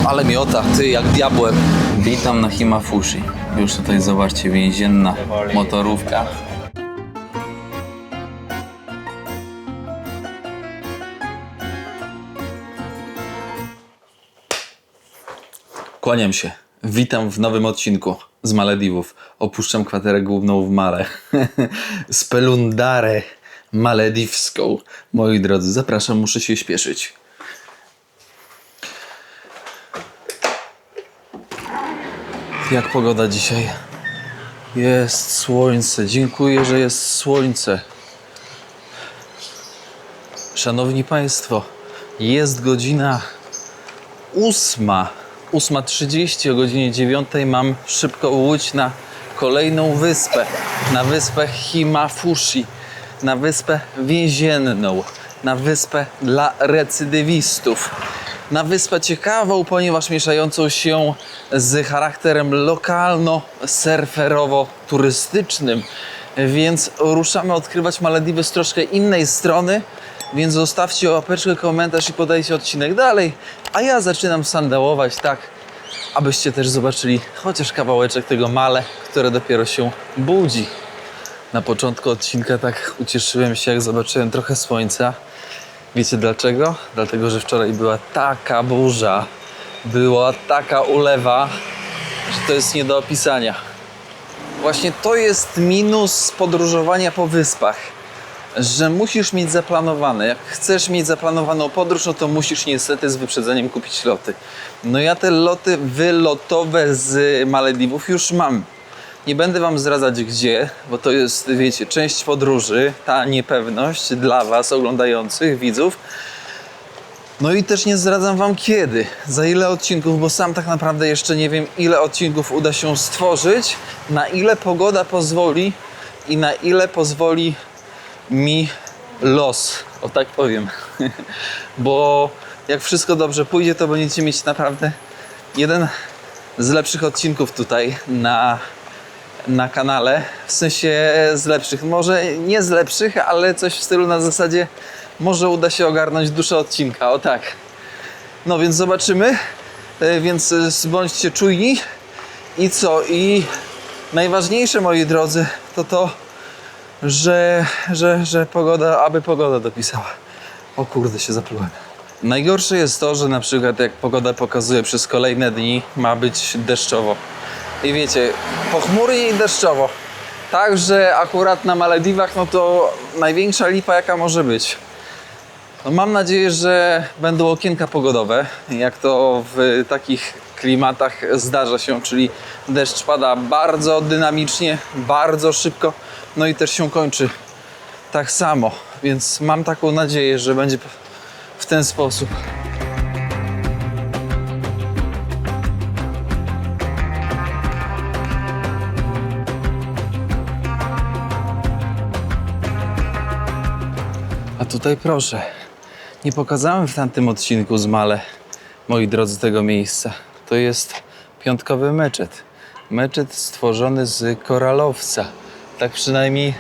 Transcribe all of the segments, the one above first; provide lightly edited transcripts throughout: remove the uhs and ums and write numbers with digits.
Ale miota, ty jak diabłem. Witam na Himafushi. Już tutaj zobaczcie, więzienna motorówka. Kłaniam się. Witam w nowym odcinku z Malediwów. Opuszczam kwaterę główną w Male. Spelundarę malediwską. Moi drodzy, zapraszam, muszę się śpieszyć. Jak pogoda dzisiaj? Jest słońce. Dziękuję, że jest słońce. Szanowni Państwo, jest godzina 8:30. O godzinie 9 mam szybko łódź na kolejną wyspę. Na wyspę Himafushi. Na wyspę więzienną. Na wyspę dla recydywistów. Na wyspę ciekawą, ponieważ mieszającą się z charakterem lokalno-surferowo-turystycznym. Więc ruszamy odkrywać Malediwy z troszkę innej strony. Więc zostawcie łapeczkę, komentarz i podajcie odcinek dalej. A ja zaczynam sandałować tak, abyście też zobaczyli chociaż kawałeczek tego Male, które dopiero się budzi. Na początku odcinka tak ucieszyłem się, jak zobaczyłem trochę słońca. Wiecie dlaczego? Dlatego, że wczoraj była taka burza, była taka ulewa, że to jest nie do opisania. Właśnie to jest minus podróżowania po wyspach, że musisz mieć zaplanowane. Jak chcesz mieć zaplanowaną podróż, no to musisz niestety z wyprzedzeniem kupić loty. No ja te loty wylotowe z Malediwów już mam. Nie będę wam zdradzać gdzie, bo to jest, wiecie, część podróży, ta niepewność dla was oglądających, widzów. No i też nie zdradzam wam kiedy, za ile odcinków, bo sam tak naprawdę jeszcze nie wiem, ile odcinków uda się stworzyć, na ile pogoda pozwoli i na ile pozwoli mi los, o tak powiem. Bo jak wszystko dobrze pójdzie, to będziecie mieć naprawdę jeden z lepszych odcinków tutaj na kanale, w sensie z lepszych, może nie z lepszych, ale coś w stylu na zasadzie może uda się ogarnąć duszę odcinka, o tak. No więc zobaczymy, więc bądźcie czujni i co? I najważniejsze, moi drodzy, to że pogoda, aby pogoda dopisała. O kurde, się zaplułem. Najgorsze jest to, że na przykład jak pogoda pokazuje przez kolejne dni, ma być deszczowo. I wiecie, pochmurnie i deszczowo. Także akurat na Malediwach, no to największa lipa jaka może być. No mam nadzieję, że będą okienka pogodowe, jak to w takich klimatach zdarza się, czyli deszcz pada bardzo dynamicznie, bardzo szybko, no i też się kończy tak samo. Więc mam taką nadzieję, że będzie w ten sposób. A tutaj proszę, nie pokazałem w tamtym odcinku z Male, moi drodzy, tego miejsca. To jest piątkowy meczet. Meczet stworzony z koralowca. Tak przynajmniej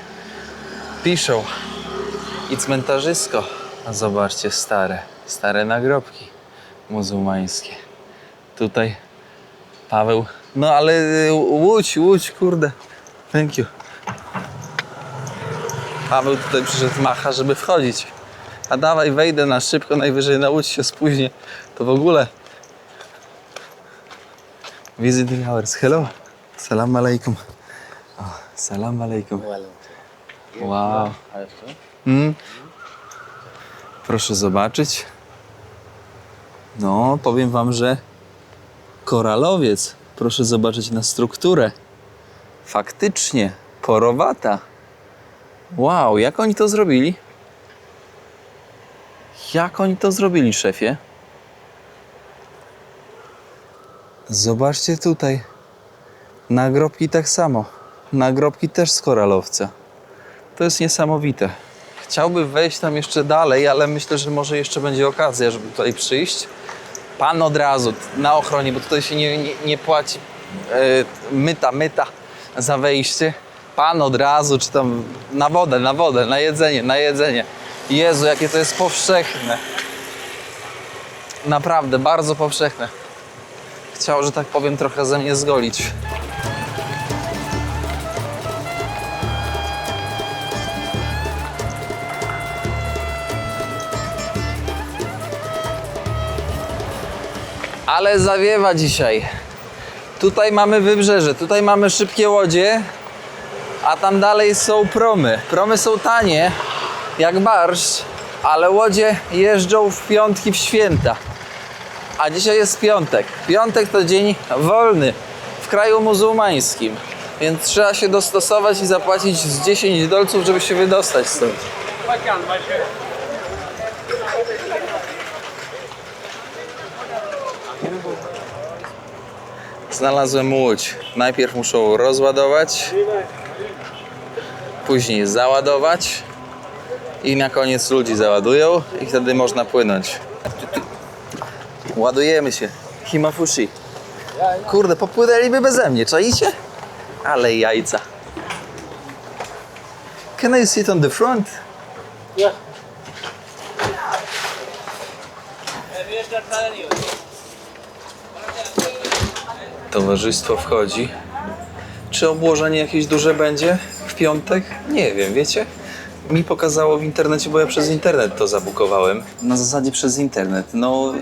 piszą. I cmentarzysko. A zobaczcie, stare nagrobki muzułmańskie. Tutaj Paweł. No ale łódź, kurde. Thank you. Paweł tutaj przyszedł, macha, żeby wchodzić. A dawaj, wejdę na szybko, najwyżej na łódź się spóźnię. To w ogóle. Visiting hours. Hello. Salam alaikum. Oh, salam alaikum. Wow. Proszę zobaczyć. No, powiem wam, że koralowiec. Proszę zobaczyć na strukturę. Faktycznie, porowata. Wow, jak oni to zrobili? Jak oni to zrobili, szefie? Zobaczcie tutaj. Nagrobki tak samo. Nagrobki też z koralowca. To jest niesamowite. Chciałbym wejść tam jeszcze dalej, ale myślę, że może jeszcze będzie okazja, żeby tutaj przyjść. Pan od razu na ochronie, bo tutaj się nie płaci myta za wejście. Pan od razu, czy tam na wodę, na jedzenie. Jezu, jakie to jest powszechne. Naprawdę, bardzo powszechne. Chciał, że tak powiem, trochę ze mnie zgolić. Ale zawiewa dzisiaj. Tutaj mamy wybrzeże, tutaj mamy szybkie łodzie, a tam dalej są promy. Promy są tanie, jak barszcz, ale łodzie jeżdżą w piątki, w święta. A dzisiaj jest piątek. Piątek to dzień wolny w kraju muzułmańskim, więc trzeba się dostosować i zapłacić z 10 dolców, żeby się wydostać stąd. Znalazłem łódź. Najpierw muszą rozładować, później załadować i na koniec ludzi załadują i wtedy można płynąć. Ładujemy się. Himafushi. Kurde, popłynęliby beze mnie, czaicie? Ale jajca. Can I sit on the front? Yeah. Towarzystwo wchodzi. Czy obłożenie jakieś duże będzie w piątek? Nie wiem, wiecie? Mi pokazało w internecie, bo ja przez internet to zabukowałem. Na zasadzie przez internet. No,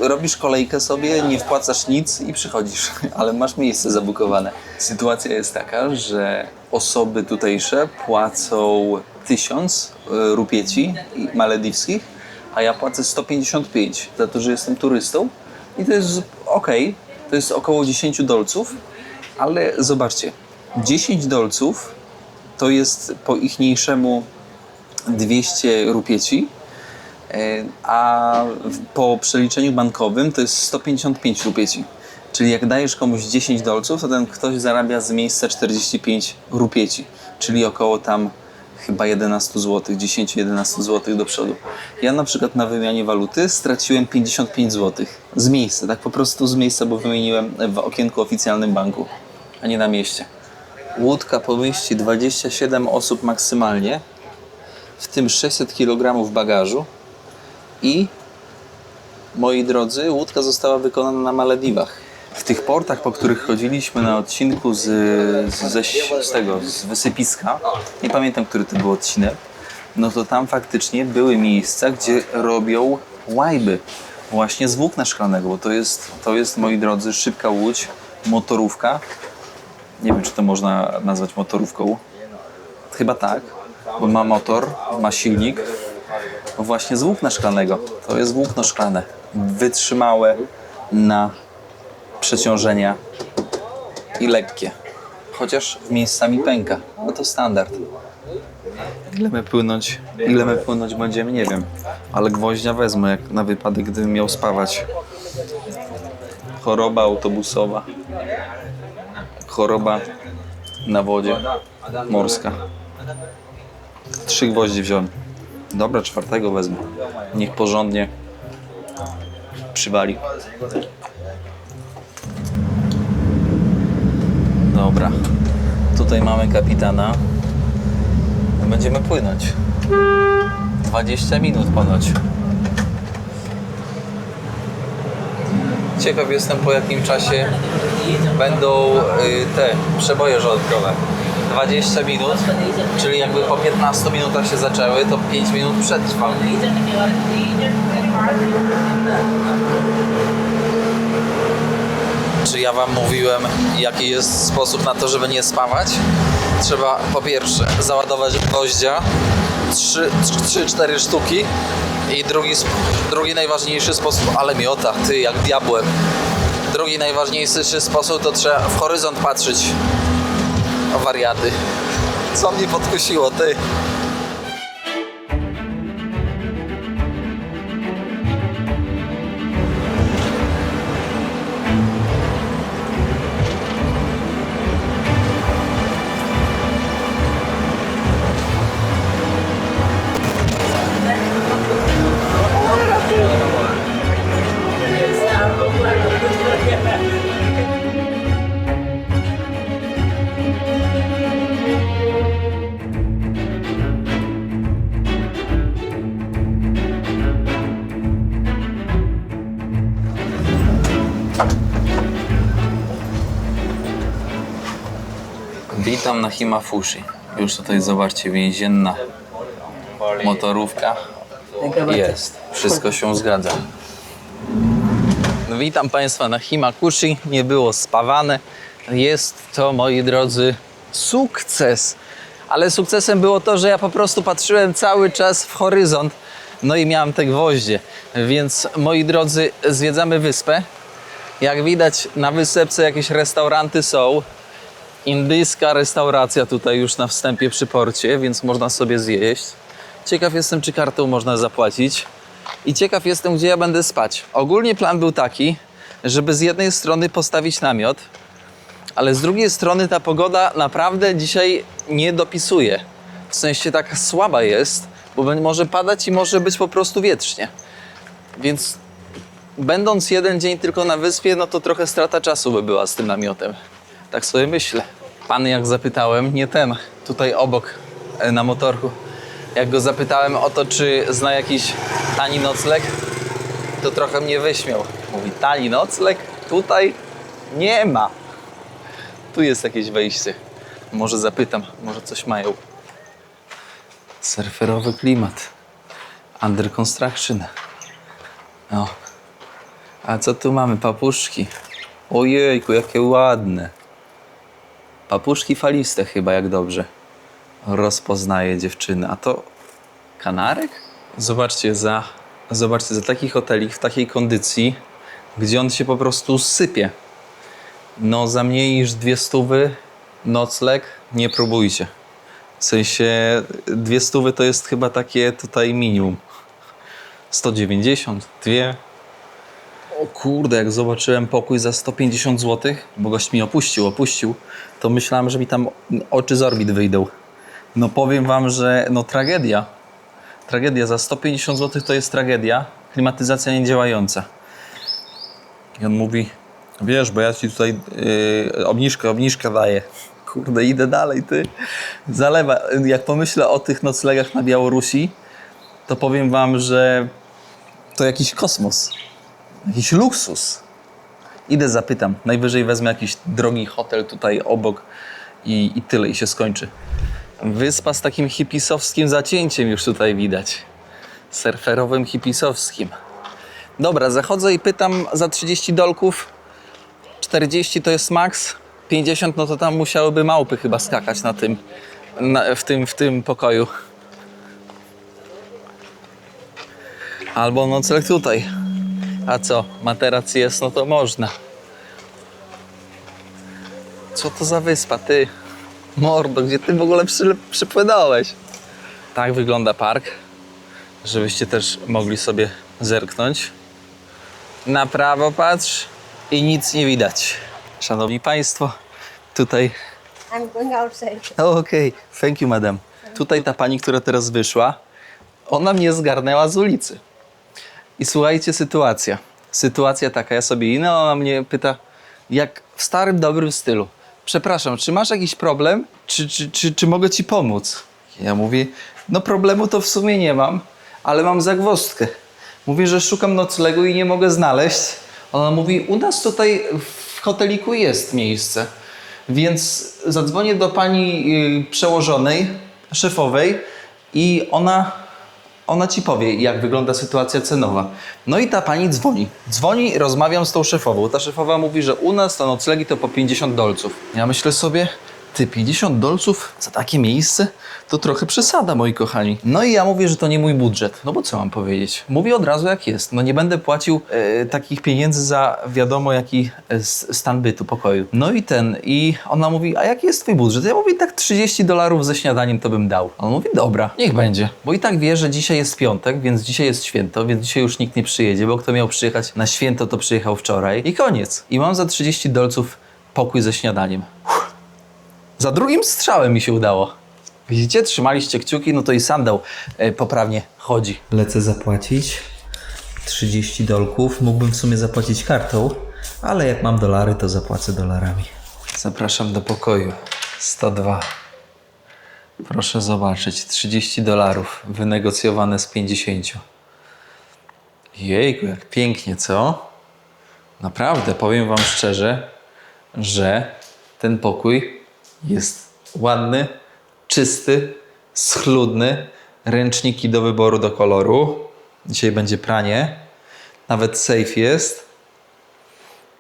robisz kolejkę sobie, nie wpłacasz nic i przychodzisz, ale masz miejsce zabukowane. Sytuacja jest taka, że osoby tutejsze płacą 1000 rupieci malediwskich, a ja płacę 155 za to, że jestem turystą. I to jest okej. To jest około 10 dolców, ale zobaczcie, 10 dolców to jest po ichniejszemu 200 rupieci, a po przeliczeniu bankowym to jest 155 rupieci. Czyli jak dajesz komuś 10 dolców, to ten ktoś zarabia z miejsca 45 rupieci, czyli około tam chyba 11 zł, 10-11 zł do przodu. Ja na przykład na wymianie waluty straciłem 55 zł z miejsca, tak po prostu z miejsca, bo wymieniłem w okienku oficjalnym banku, a nie na mieście. Łódka pomieści 27 osób maksymalnie, w tym 600 kg bagażu i, moi drodzy, łódka została wykonana na Malediwach. W tych portach, po których chodziliśmy na odcinku z wysypiska, nie pamiętam, który to był odcinek, no to tam faktycznie były miejsca, gdzie robią łajby właśnie z włókna szklanego, bo to jest, moi drodzy, szybka łódź, motorówka. Nie wiem, czy to można nazwać motorówką. Chyba tak, bo ma motor, ma silnik właśnie z włókna szklanego. To jest włókno szklane, wytrzymałe na przeciążenia i lekkie. Chociaż miejscami pęka. No to standard. Ile my płynąć będziemy, nie wiem. Ale gwoździa wezmę, jak na wypadek, gdybym miał spawać. Choroba autobusowa. Choroba na wodzie morska. 3 gwoździe wziąłem. Dobra, 4 wezmę. Niech porządnie przywali. Dobra, tutaj mamy kapitana. Będziemy płynąć. 20 minut ponoć. Ciekaw jestem, po jakim czasie będą te przeboje żołądkowe. 20 minut, czyli jakby po 15 minutach się zaczęły, to 5 minut przetrwa. Czy ja wam mówiłem, jaki jest sposób na to, żeby nie spawać? Trzeba po pierwsze załadować gwoździa 3-4 sztuki i drugi najważniejszy sposób, ale miota, ty jak diabłem. Drugi najważniejszy sposób to trzeba w horyzont patrzeć. O wariaty. Co mnie podkusiło, ty? Witam na Himafushi. Już tutaj zobaczcie, więzienna motorówka. Jest. Wszystko się zgadza. Witam Państwa na Himakushi. Nie było spawane. Jest to, moi drodzy, sukces. Ale sukcesem było to, że ja po prostu patrzyłem cały czas w horyzont. No i miałem te gwoździe. Więc, moi drodzy, zwiedzamy wyspę. Jak widać, na wysepce jakieś restauranty są. Indyjska restauracja tutaj już na wstępie przy porcie, więc można sobie zjeść. Ciekaw jestem, czy kartą można zapłacić. I ciekaw jestem, gdzie ja będę spać. Ogólnie plan był taki, żeby z jednej strony postawić namiot, ale z drugiej strony ta pogoda naprawdę dzisiaj nie dopisuje. W sensie taka słaba jest, bo może padać i może być po prostu wietrznie. Więc będąc jeden dzień tylko na wyspie, no to trochę strata czasu by była z tym namiotem. Tak sobie myślę. Pan, jak zapytałem, nie ten, tutaj obok na motorku. Jak go zapytałem o to, czy zna jakiś tani nocleg, to trochę mnie wyśmiał. Mówi, tani nocleg? Tutaj nie ma. Tu jest jakieś wejście. Może zapytam, może coś mają. Surferowy klimat. Under construction. No. A co tu mamy? Papuszki. Ojejku, jakie ładne. Papuszki faliste chyba, jak dobrze rozpoznaje dziewczyny. A to kanarek? Zobaczcie za taki hotelik w takiej kondycji, gdzie on się po prostu sypie. No za mniej niż 200 nocleg nie próbujcie. W sensie 200 to jest chyba takie tutaj minimum. 190, 2. O kurde, jak zobaczyłem pokój za 150 zł, bo gość mi opuścił, to myślałem, że mi tam oczy z orbit wyjdą. No powiem wam, że no tragedia. Tragedia, za 150 zł to jest tragedia. Klimatyzacja niedziałająca. I on mówi, wiesz, bo ja ci tutaj obniżkę daję. Kurde, idę dalej, ty. Zalewa. Jak pomyślę o tych noclegach na Białorusi, to powiem wam, że to jakiś kosmos. Jakiś luksus. Idę, zapytam. Najwyżej wezmę jakiś drogi hotel tutaj obok i tyle, i się skończy. Wyspa z takim hipisowskim zacięciem już tutaj widać. Surferowym hipisowskim. Dobra, zachodzę i pytam za 30 dolków. 40 to jest maks. 50 no to tam musiałyby małpy chyba skakać w tym pokoju. Albo nocleg tutaj. A co? Materac jest, no to można. Co to za wyspa, ty? Mordo, gdzie ty w ogóle przypłynąłeś? Tak wygląda park, żebyście też mogli sobie zerknąć. Na prawo patrz i nic nie widać. Szanowni Państwo, tutaj... I'm going outside. Okej, thank you, madam. Tutaj ta pani, która teraz wyszła, ona mnie zgarnęła z ulicy. I słuchajcie, sytuacja taka, ja sobie inna, ona mnie pyta, jak w starym, dobrym stylu. Przepraszam, czy masz jakiś problem? Czy mogę ci pomóc? Ja mówię, no problemu to w sumie nie mam, ale mam zagwozdkę. Mówię, że szukam noclegu i nie mogę znaleźć. Ona mówi, u nas tutaj w hoteliku jest miejsce, więc zadzwonię do pani przełożonej, szefowej i ona ci powie, jak wygląda sytuacja cenowa. No i ta pani dzwoni, rozmawiam z tą szefową. Ta szefowa mówi, że u nas to noclegi to po 50 dolców. Ja myślę sobie, ty 50 dolców za takie miejsce? To trochę przesada, moi kochani. No i ja mówię, że to nie mój budżet. No bo co mam powiedzieć? Mówię od razu jak jest. No nie będę płacił takich pieniędzy za wiadomo jaki stan bytu, pokoju. No i ona mówi, a jaki jest twój budżet? Ja mówię, tak $30 ze śniadaniem to bym dał. On mówi, dobra, niech będzie. Bo i tak wie, że dzisiaj jest piątek, więc dzisiaj jest święto, więc dzisiaj już nikt nie przyjedzie, bo kto miał przyjechać na święto, to przyjechał wczoraj. I koniec. I mam za 30 dolców pokój ze śniadaniem. Za drugim strzałem mi się udało. Widzicie? Trzymaliście kciuki, no to i sandał poprawnie chodzi. Lecę zapłacić 30 dolków. Mógłbym w sumie zapłacić kartą, ale jak mam dolary, to zapłacę dolarami. Zapraszam do pokoju. 102. Proszę zobaczyć. $30 wynegocjowane z 50. Jejku, jak pięknie, co? Naprawdę, powiem wam szczerze, że ten pokój jest ładny, czysty, schludny, ręczniki do wyboru do koloru. Dzisiaj będzie pranie, nawet safe jest,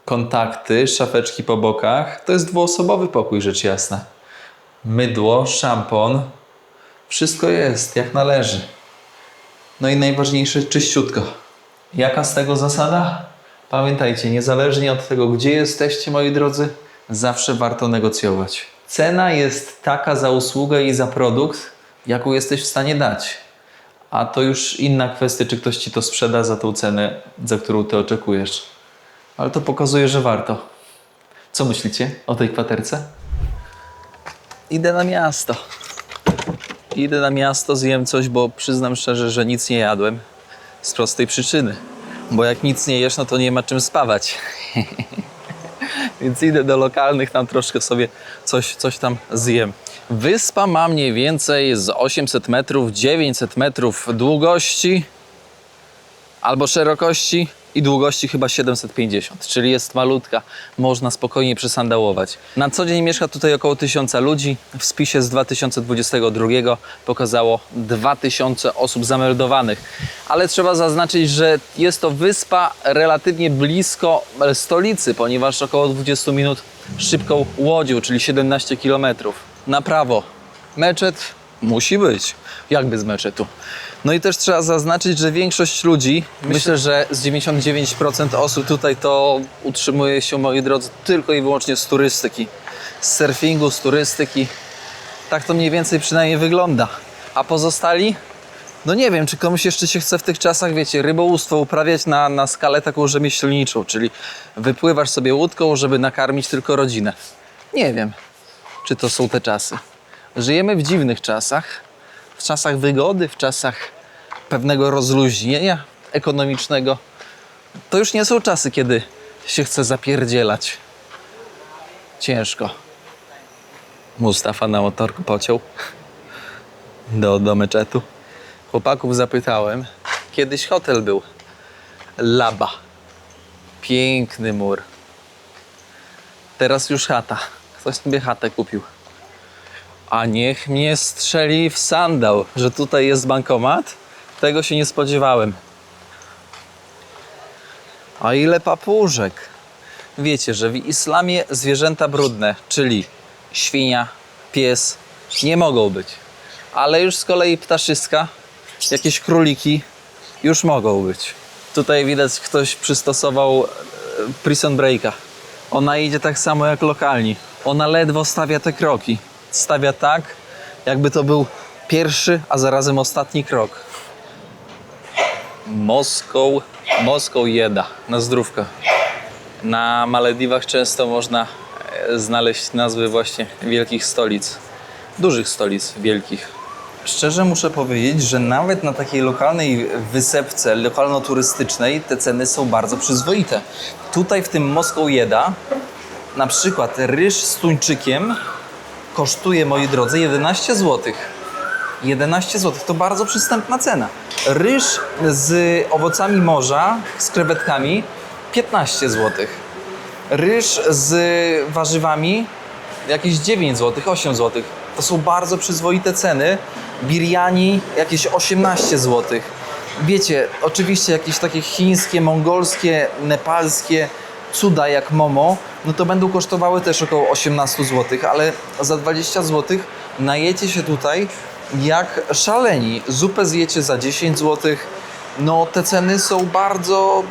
kontakty, szafeczki po bokach. To jest dwuosobowy pokój, rzecz jasna. Mydło, szampon, wszystko jest jak należy. No i najważniejsze, czyściutko. Jaka z tego zasada? Pamiętajcie, niezależnie od tego, gdzie jesteście, moi drodzy, zawsze warto negocjować. Cena jest taka za usługę i za produkt, jaką jesteś w stanie dać. A to już inna kwestia, czy ktoś ci to sprzeda za tą cenę, za którą ty oczekujesz. Ale to pokazuje, że warto. Co myślicie o tej kwaterce? Idę na miasto. Idę na miasto, zjem coś, bo przyznam szczerze, że nic nie jadłem. Z prostej przyczyny. Bo jak nic nie jesz, no to nie ma czym spawać. Więc idę do lokalnych, tam troszkę sobie coś tam zjem. Wyspa ma mniej więcej z 800 metrów, 900 metrów długości albo szerokości i długości chyba 750, czyli jest malutka, można spokojnie przesandałować. Na co dzień mieszka tutaj około 1000 ludzi, w spisie z 2022 pokazało 2000 osób zameldowanych. Ale trzeba zaznaczyć, że jest to wyspa relatywnie blisko stolicy, ponieważ około 20 minut szybką łodzią, czyli 17 km. Na prawo meczet musi być, jak bez meczetu. No i też trzeba zaznaczyć, że większość ludzi, myślę, że z 99% osób tutaj to utrzymuje się, moi drodzy, tylko i wyłącznie z turystyki. Z surfingu, z turystyki. Tak to mniej więcej przynajmniej wygląda. A pozostali? No nie wiem, czy komuś jeszcze się chce w tych czasach, wiecie, rybołówstwo uprawiać na skalę taką rzemieślniczą, czyli wypływasz sobie łódką, żeby nakarmić tylko rodzinę. Nie wiem, czy to są te czasy. Żyjemy w dziwnych czasach. W czasach wygody, w czasach pewnego rozluźnienia ekonomicznego. To już nie są czasy, kiedy się chce zapierdzielać. Ciężko. Mustafa na motorku pociął do meczetu. Chłopaków zapytałem. Kiedyś hotel był. Laba. Piękny mur. Teraz już chata. Ktoś sobie chatę kupił. A niech mnie strzeli w sandał, że tutaj jest bankomat. Tego się nie spodziewałem. A ile papużek. Wiecie, że w islamie zwierzęta brudne, czyli świnia, pies, nie mogą być. Ale już z kolei ptaszyska, jakieś króliki już mogą być. Tutaj widać, ktoś przystosował prison breaka. Ona idzie tak samo jak lokalni. Ona ledwo stawia te kroki. Stawia tak, jakby to był pierwszy, a zarazem ostatni krok. Moscow jeda, na zdrówko. Na Malediwach często można znaleźć nazwy właśnie wielkich stolic. Dużych stolic wielkich. Szczerze muszę powiedzieć, że nawet na takiej lokalnej wysepce, lokalno-turystycznej te ceny są bardzo przyzwoite. Tutaj w tym Moscow jeda na przykład ryż z tuńczykiem kosztuje, moi drodzy, 11 zł. 11 zł to bardzo przystępna cena. Ryż z owocami morza, z krewetkami 15 zł. Ryż z warzywami jakieś 9 zł, 8 zł. To są bardzo przyzwoite ceny. Biryani jakieś 18 zł. Wiecie, oczywiście jakieś takie chińskie, mongolskie, nepalskie cuda jak momo, no to będą kosztowały też około 18 zł, ale za 20 zł najecie się tutaj jak szaleni. Zupę zjecie za 10 zł. No te ceny są bardzo,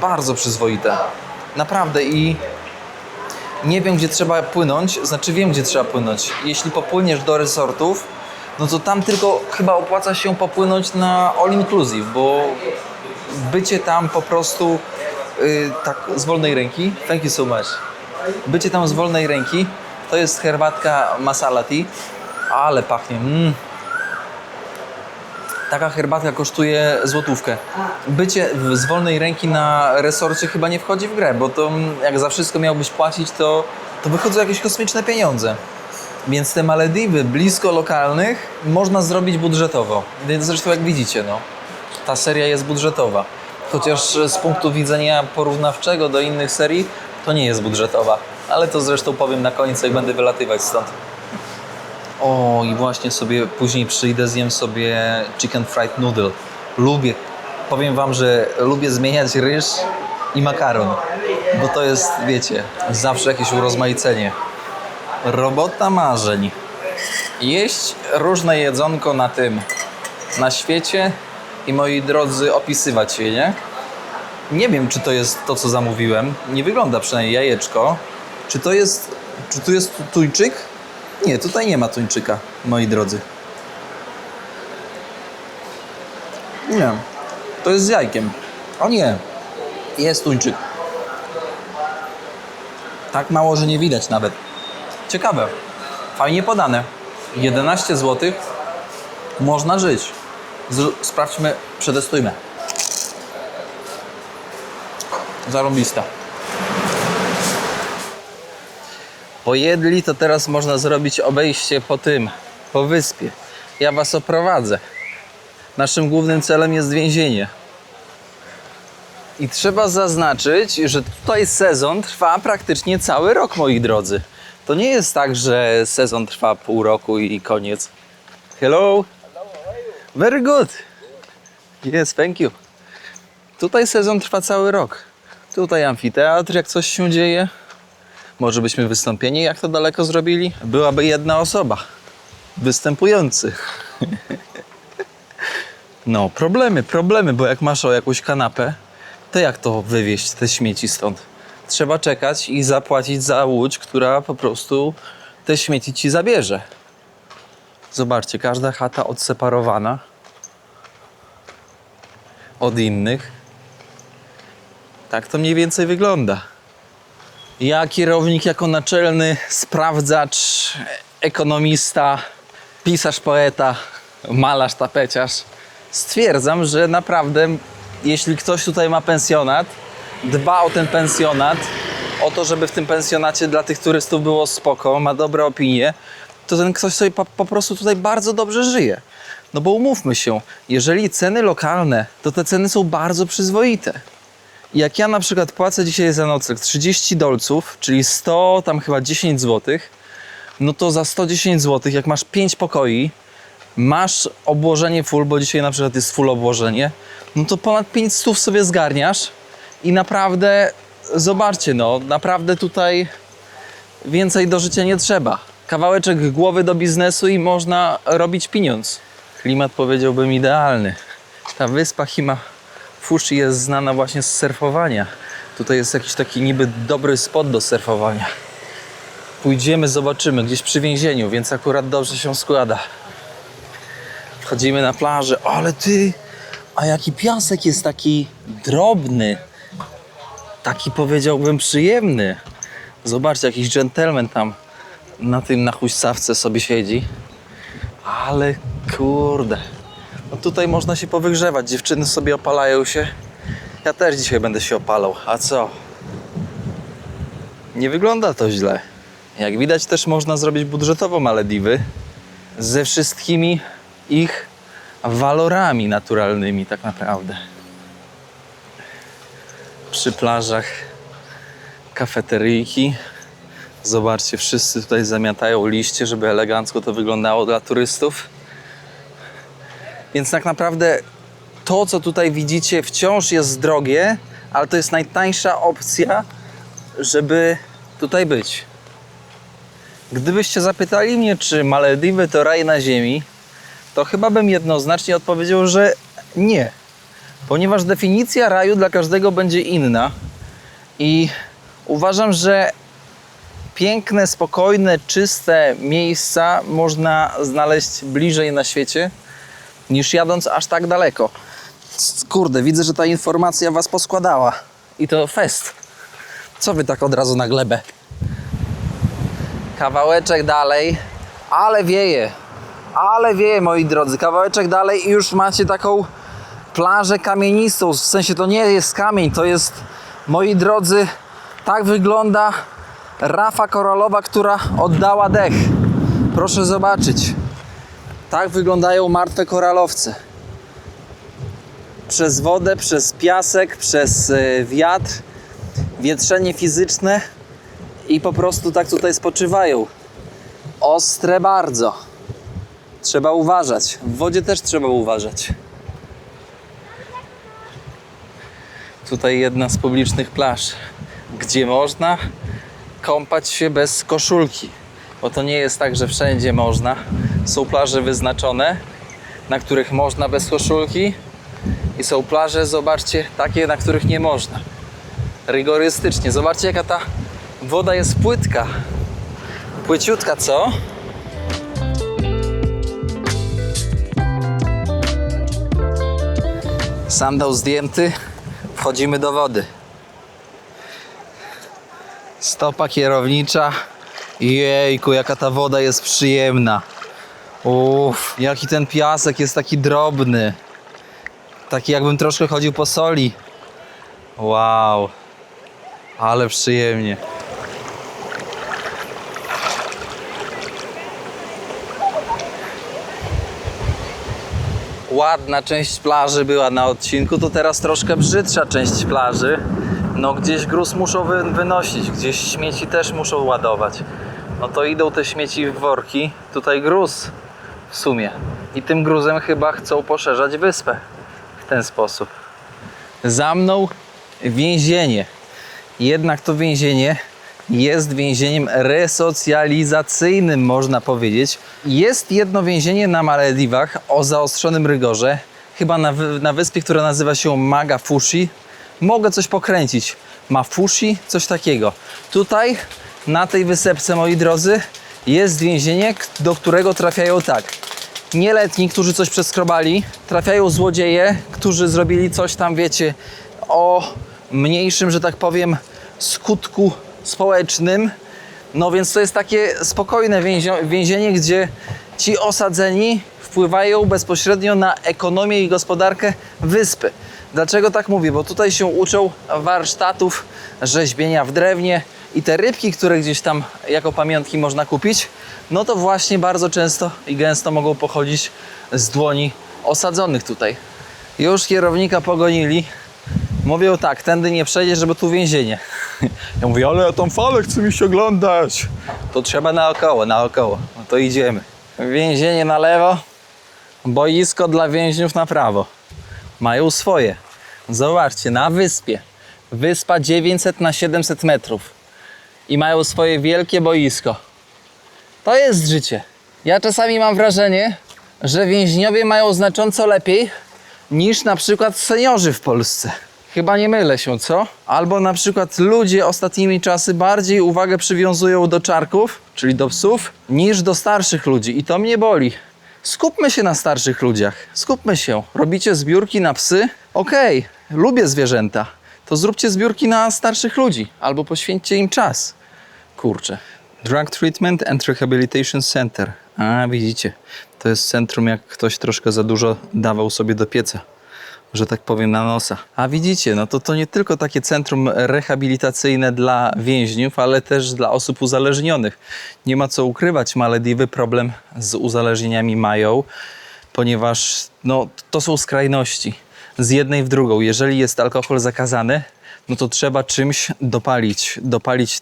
bardzo przyzwoite. Naprawdę i nie wiem, gdzie trzeba płynąć, znaczy wiem, gdzie trzeba płynąć. Jeśli popłyniesz do resortów, no to tam tylko chyba opłaca się popłynąć na all inclusive, bo bycie tam po prostu tak z wolnej ręki, thank you so much, bycie tam z wolnej ręki, to jest herbatka masala tea, ale pachnie, Taka herbatka kosztuje złotówkę. Bycie z wolnej ręki na resorcie chyba nie wchodzi w grę, bo to jak za wszystko miałbyś płacić, to wychodzą jakieś kosmiczne pieniądze. Więc te Malediwy blisko lokalnych można zrobić budżetowo. Więc zresztą jak widzicie, no, ta seria jest budżetowa. Chociaż z punktu widzenia porównawczego do innych serii to nie jest budżetowa. Ale to zresztą powiem na końcu, jak będę wylatywać stąd. O, i właśnie sobie później przyjdę, zjem sobie chicken fried noodle. Lubię, powiem wam, że lubię zmieniać ryż i makaron. Bo to jest, wiecie, zawsze jakieś urozmaicenie. Robota marzeń. Jeść różne jedzonko na świecie i moi drodzy, opisywać je, nie? Nie wiem, czy to jest to, co zamówiłem. Nie wygląda przynajmniej jajeczko. Czy tu jest tuńczyk? Nie, tutaj nie ma tuńczyka, moi drodzy. Nie, to jest z jajkiem. O nie, jest tuńczyk. Tak mało, że nie widać nawet. Ciekawe, fajnie podane. 11 zł. Można żyć. Sprawdźmy, przetestujmy. Zarąbista. Pojedli, to teraz można zrobić obejście po wyspie. Ja was oprowadzę. Naszym głównym celem jest więzienie. I trzeba zaznaczyć, że tutaj sezon trwa praktycznie cały rok, moi drodzy. To nie jest tak, że sezon trwa pół roku i koniec. Hello. Very good. Yes, thank you. Tutaj sezon trwa cały rok. Tutaj amfiteatr, jak coś się dzieje. Może byśmy wystąpienie jak to daleko zrobili? Byłaby jedna osoba. Występujący. No, problemy, bo jak masz o jakąś kanapę, to jak to wywieźć te śmieci stąd? Trzeba czekać i zapłacić za łódź, która po prostu te śmieci ci zabierze. Zobaczcie, każda chata odseparowana od innych. Tak to mniej więcej wygląda. Ja, kierownik, jako naczelny sprawdzacz, ekonomista, pisarz, poeta, malarz, tapeciarz, stwierdzam, że naprawdę, jeśli ktoś tutaj ma pensjonat, dba o ten pensjonat, o to, żeby w tym pensjonacie dla tych turystów było spoko, ma dobre opinie, to ten ktoś sobie po prostu tutaj bardzo dobrze żyje. No bo umówmy się, jeżeli ceny lokalne, to te ceny są bardzo przyzwoite. Jak ja na przykład płacę dzisiaj za nocleg 30 dolców, czyli 100, tam chyba 10 zł, no to za 110 zł, jak masz 5 pokoi, masz obłożenie full, bo dzisiaj na przykład jest full obłożenie, no to ponad 500 sobie zgarniasz i naprawdę, zobaczcie, no naprawdę tutaj więcej do życia nie trzeba. Kawałeczek głowy do biznesu i można robić pieniądz. Klimat, powiedziałbym, idealny. Ta wyspa Fushi jest znana właśnie z surfowania. Tutaj jest jakiś taki niby dobry spot do surfowania. Pójdziemy, zobaczymy, gdzieś przy więzieniu, więc akurat dobrze się składa. Wchodzimy na plażę. Ale ty, a jaki piasek jest taki drobny. Taki, powiedziałbym, przyjemny. Zobaczcie, jakiś dżentelmen tam na huśtawce sobie siedzi. Ale kurde. No tutaj można się powygrzewać. Dziewczyny sobie opalają się. Ja też dzisiaj będę się opalał. A co? Nie wygląda to źle. Jak widać, też można zrobić budżetowo Malediwy ze wszystkimi ich walorami naturalnymi tak naprawdę. Przy plażach kafeteryjki. Zobaczcie, wszyscy tutaj zamiatają liście, żeby elegancko to wyglądało dla turystów. Więc tak naprawdę to, co tutaj widzicie, wciąż jest drogie, ale to jest najtańsza opcja, żeby tutaj być. Gdybyście zapytali mnie, czy Malediwy to raj na ziemi, to chyba bym jednoznacznie odpowiedział, że nie. Ponieważ definicja raju dla każdego będzie inna i uważam, że piękne, spokojne, czyste miejsca można znaleźć bliżej na świecie, niż jadąc aż tak daleko. Kurde, widzę, że ta informacja was poskładała. I to fest. Co wy tak od razu na glebę? Kawałeczek dalej, ale wieje, moi drodzy. Kawałeczek dalej i już macie taką plażę kamienistą. W sensie to nie jest kamień, to jest, moi drodzy, tak wygląda rafa koralowa, która oddała dech. Proszę zobaczyć. Tak wyglądają martwe koralowce. przez wodę, przez piasek, przez wiatr, wietrzenie fizyczne i po prostu tak tutaj spoczywają. Ostre bardzo. Trzeba uważać. W wodzie też trzeba uważać. Tutaj jedna z publicznych plaż, gdzie można kąpać się bez koszulki. Bo to nie jest tak, że wszędzie można. Są plaże wyznaczone, na których można bez koszulki. I są plaże, zobaczcie, takie, na których nie można. Rygorystycznie. Zobaczcie, jaka ta woda jest płytka. Płyciutka, co? Sandał zdjęty. Wchodzimy do wody. Stopa kierownicza. Jejku, jaka ta woda jest przyjemna. Uff, jaki ten piasek jest taki drobny. Taki jakbym troszkę chodził po soli. Wow. Ale przyjemnie. Ładna część plaży była na odcinku, to teraz troszkę brzydsza część plaży. No gdzieś gruz muszą wynosić, gdzieś śmieci też muszą ładować. No to idą te śmieci w worki, tutaj gruz w sumie. I tym gruzem chyba chcą poszerzać wyspę w ten sposób. Za mną więzienie. Jednak to więzienie jest więzieniem resocjalizacyjnym, można powiedzieć. Jest jedno więzienie na Malediwach o zaostrzonym rygorze, chyba na wyspie, która nazywa się Magafushi. Mogę coś pokręcić. Mafushi, coś takiego. Tutaj, na tej wysepce, moi drodzy, jest więzienie, do którego trafiają tak. Nieletni, którzy coś przeskrobali, trafiają złodzieje, którzy zrobili coś tam, wiecie, o mniejszym, że tak powiem, skutku społecznym. No więc to jest takie spokojne więzienie, gdzie ci osadzeni wpływają bezpośrednio na ekonomię i gospodarkę wyspy. Dlaczego tak mówię? Bo tutaj się uczą warsztatów rzeźbienia w drewnie i te rybki, które gdzieś tam jako pamiątki można kupić, no to właśnie bardzo często i gęsto mogą pochodzić z dłoni osadzonych tutaj. Już kierownika pogonili. Mówią tak, tędy nie przejdziesz, bo tu więzienie. Ja mówię, ale ja tą falę chcę mi się oglądać. To trzeba naokoło. No to idziemy. Więzienie na lewo, boisko dla więźniów na prawo. Mają swoje. Zobaczcie, na wyspie. Wyspa 900 na 700 metrów. I mają swoje wielkie boisko. To jest życie. Ja czasami mam wrażenie, że więźniowie mają znacząco lepiej niż na przykład seniorzy w Polsce. Chyba nie mylę się, co? Albo na przykład ludzie ostatnimi czasy bardziej uwagę przywiązują do czarków, czyli do psów, niż do starszych ludzi. I to mnie boli. Skupmy się na starszych ludziach. Skupmy się. Robicie zbiórki na psy? Okej, lubię zwierzęta. To zróbcie zbiórki na starszych ludzi. Albo poświęćcie im czas. Kurczę. Drug Treatment and Rehabilitation Center. A, widzicie. To jest centrum, jak ktoś troszkę za dużo dawał sobie do pieca, że tak powiem, na nosa. A widzicie, no to nie tylko takie centrum rehabilitacyjne dla więźniów, ale też dla osób uzależnionych. Nie ma co ukrywać, Malediwy problem z uzależnieniami mają, ponieważ no, to są skrajności. Z jednej w drugą. Jeżeli jest alkohol zakazany, no to trzeba czymś dopalić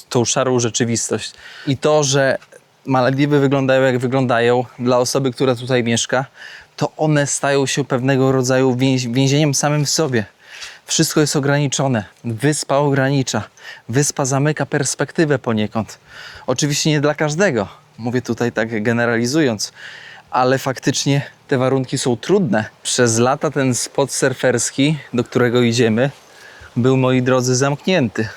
tą szarą rzeczywistość. I to, że Malediwy wyglądają jak wyglądają dla osoby, która tutaj mieszka, to one stają się pewnego rodzaju więzieniem samym w sobie. Wszystko jest ograniczone. Wyspa ogranicza. Wyspa zamyka perspektywę poniekąd. Oczywiście nie dla każdego. Mówię tutaj tak generalizując. Ale faktycznie te warunki są trudne. Przez lata ten spot surferski, do którego idziemy, był, moi drodzy, zamknięty.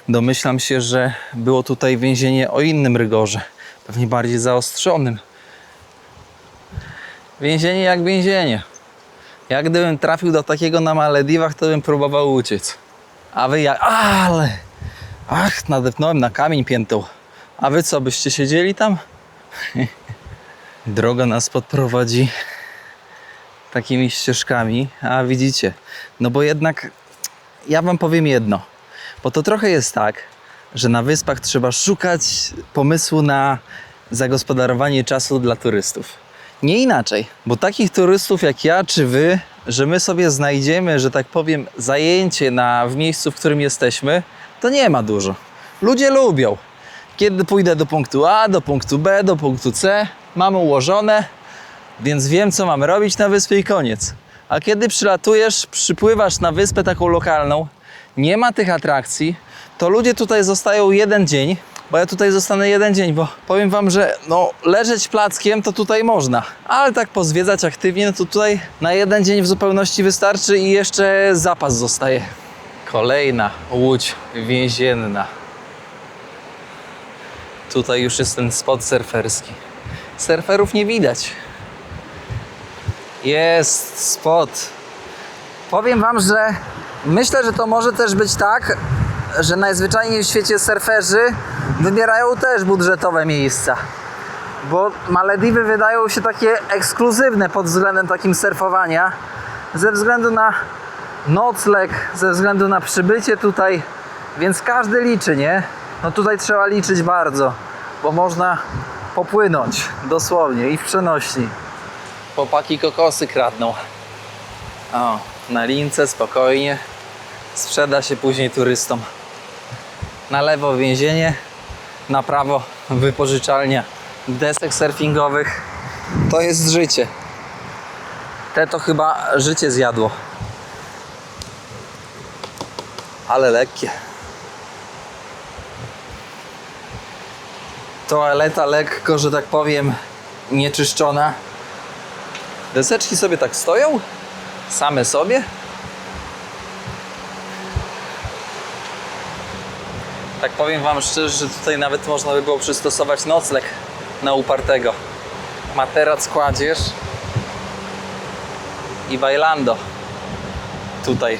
Domyślam się, że było tutaj więzienie o innym rygorze. Pewnie bardziej zaostrzonym. Więzienie jak więzienie. Jak gdybym trafił do takiego na Malediwach, to bym próbował uciec. A wy jak... Ale... Ach, nadepnąłem na kamień piętą. A wy co, byście siedzieli tam? Droga nas podprowadzi takimi ścieżkami. A widzicie, no bo jednak ja wam powiem jedno. Bo to trochę jest tak, że na wyspach trzeba szukać pomysłu na zagospodarowanie czasu dla turystów. Nie inaczej, bo takich turystów jak ja czy wy że my sobie znajdziemy, że tak powiem, zajęcie w miejscu, w którym jesteśmy, to nie ma dużo. Ludzie lubią. Kiedy pójdę do punktu A, do punktu B, do punktu C, mam ułożone, więc wiem, co mam robić na wyspie i koniec. A kiedy przylatujesz, przypływasz na wyspę taką lokalną, nie ma tych atrakcji, to ludzie tutaj zostają jeden dzień, bo ja tutaj zostanę jeden dzień, bo powiem wam, że no, leżeć plackiem to tutaj można, ale tak pozwiedzać aktywnie, no to tutaj na jeden dzień w zupełności wystarczy i jeszcze zapas zostaje. Kolejna łódź więzienna. Tutaj już jest ten spot surferski. Surferów nie widać. Jest spot. Powiem wam, że myślę, że to może też być tak, że najzwyczajniej w świecie surferzy wybierają też budżetowe miejsca. Bo Malediwy wydają się takie ekskluzywne pod względem takim surfowania. Ze względu na nocleg, ze względu na przybycie tutaj. Więc każdy liczy, nie? No tutaj trzeba liczyć bardzo, bo można popłynąć dosłownie i w przenośni. Chłopaki kokosy kradną. O, na lince spokojnie. Sprzeda się później turystom. Na lewo więzienie, na prawo wypożyczalnia desek surfingowych. To jest życie. Te to chyba życie zjadło. Ale lekkie. Toaleta lekko, że tak powiem, nieczyszczona. Deseczki sobie tak stoją? Same sobie? Tak powiem wam szczerze, że tutaj nawet można by było przystosować nocleg na upartego. Materac kładziesz i bailando. Tutaj.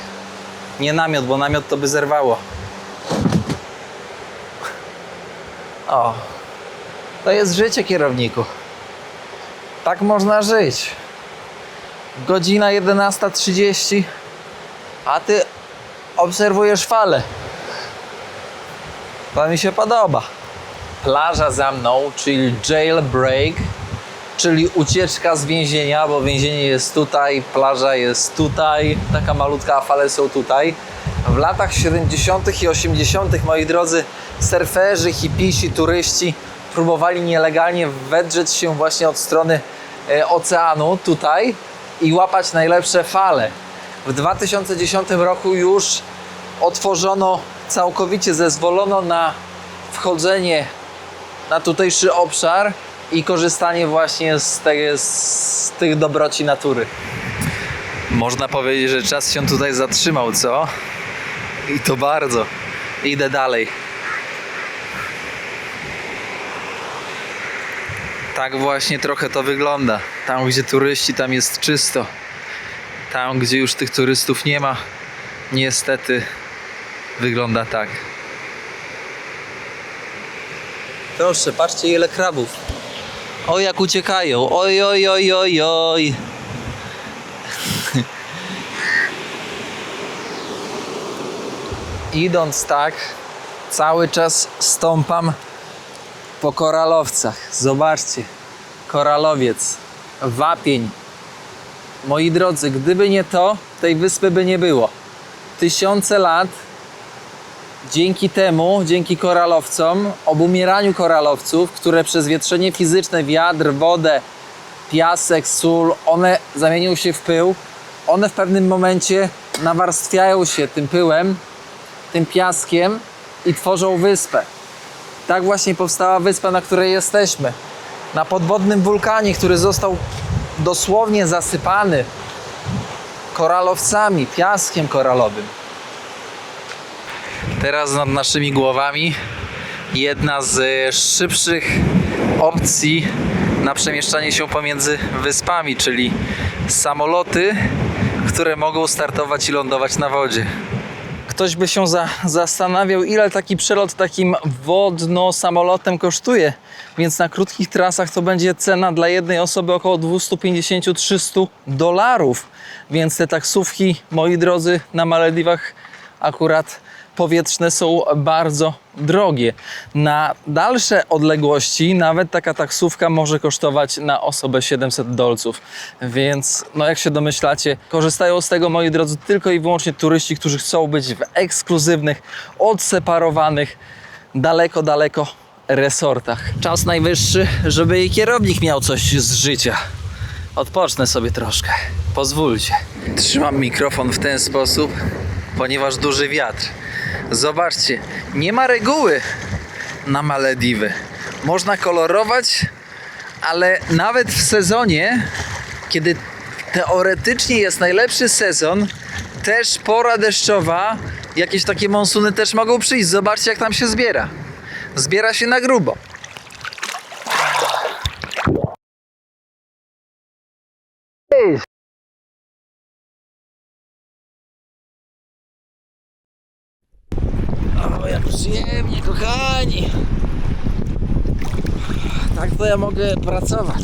Nie namiot, bo namiot to by zerwało. O. To jest życie, kierowniku. Tak można żyć. Godzina 11:30, a ty obserwujesz falę. To mi się podoba. Plaża za mną, czyli jailbreak, czyli ucieczka z więzienia, bo więzienie jest tutaj, plaża jest tutaj, taka malutka, a fale są tutaj. W latach 70. i 80., moi drodzy, surferzy, hipisi, turyści próbowali nielegalnie wedrzeć się właśnie od strony oceanu tutaj i łapać najlepsze fale. W 2010 roku już otworzono, całkowicie zezwolono na wchodzenie na tutejszy obszar i korzystanie właśnie z tych dobroci natury. Można powiedzieć, że czas się tutaj zatrzymał, co? I to bardzo. Idę dalej. Tak właśnie trochę to wygląda. Tam, gdzie turyści, tam jest czysto. Tam, gdzie już tych turystów nie ma, niestety wygląda tak. Proszę, patrzcie, ile krabów. O, jak uciekają. Oj, oj, oj, oj, oj. Idąc tak, cały czas stąpam po koralowcach. Zobaczcie, koralowiec, wapień. Moi drodzy, gdyby nie to, tej wyspy by nie było. Tysiące lat dzięki temu, dzięki koralowcom, obumieraniu koralowców, które przez wietrzenie fizyczne, wiatr, wodę, piasek, sól, one zamienią się w pył. One w pewnym momencie nawarstwiają się tym pyłem, tym piaskiem i tworzą wyspę. Tak właśnie powstała wyspa, na której jesteśmy. Na podwodnym wulkanie, który został dosłownie zasypany koralowcami, piaskiem koralowym. Teraz nad naszymi głowami jedna z szybszych opcji na przemieszczanie się pomiędzy wyspami, czyli samoloty, które mogą startować i lądować na wodzie. Ktoś by się zastanawiał, ile taki przelot takim wodno-samolotem kosztuje, więc na krótkich trasach to będzie cena dla jednej osoby około $250–300, więc te taksówki, moi drodzy, na Malediwach akurat powietrzne są bardzo drogie. Na dalsze odległości nawet taka taksówka może kosztować na osobę $700. Więc no jak się domyślacie, korzystają z tego, moi drodzy, tylko i wyłącznie turyści, którzy chcą być w ekskluzywnych, odseparowanych, daleko resortach. Czas najwyższy, żeby jej kierownik miał coś z życia. Odpocznę sobie troszkę. Pozwólcie. Trzymam mikrofon w ten sposób, ponieważ duży wiatr. Zobaczcie, nie ma reguły na Malediwy. Można kolorować, ale nawet w sezonie, kiedy teoretycznie jest najlepszy sezon, też pora deszczowa, jakieś takie monsuny też mogą przyjść. Zobaczcie, jak tam się zbiera. Zbiera się na grubo. O, jak przyjemnie, kochani. Tak to ja mogę pracować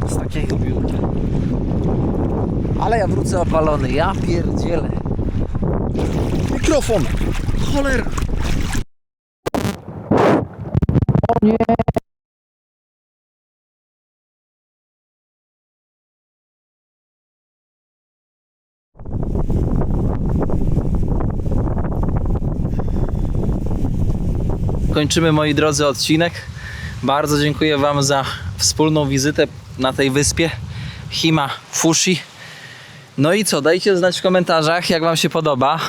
z takiego biura. Ale ja wrócę opalony, ja pierdzielę. Mikrofon! Cholera! O nie! Kończymy, moi drodzy, odcinek. Bardzo dziękuję Wam za wspólną wizytę na tej wyspie Hima Fushi. No i co, dajcie znać w komentarzach, jak Wam się podoba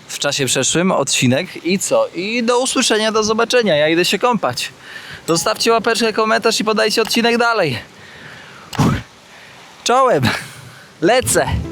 w czasie przeszłym odcinek. I co? I do usłyszenia, do zobaczenia. Ja idę się kąpać. Zostawcie łapeczkę, komentarz i podajcie odcinek dalej. Czołem! Lecę!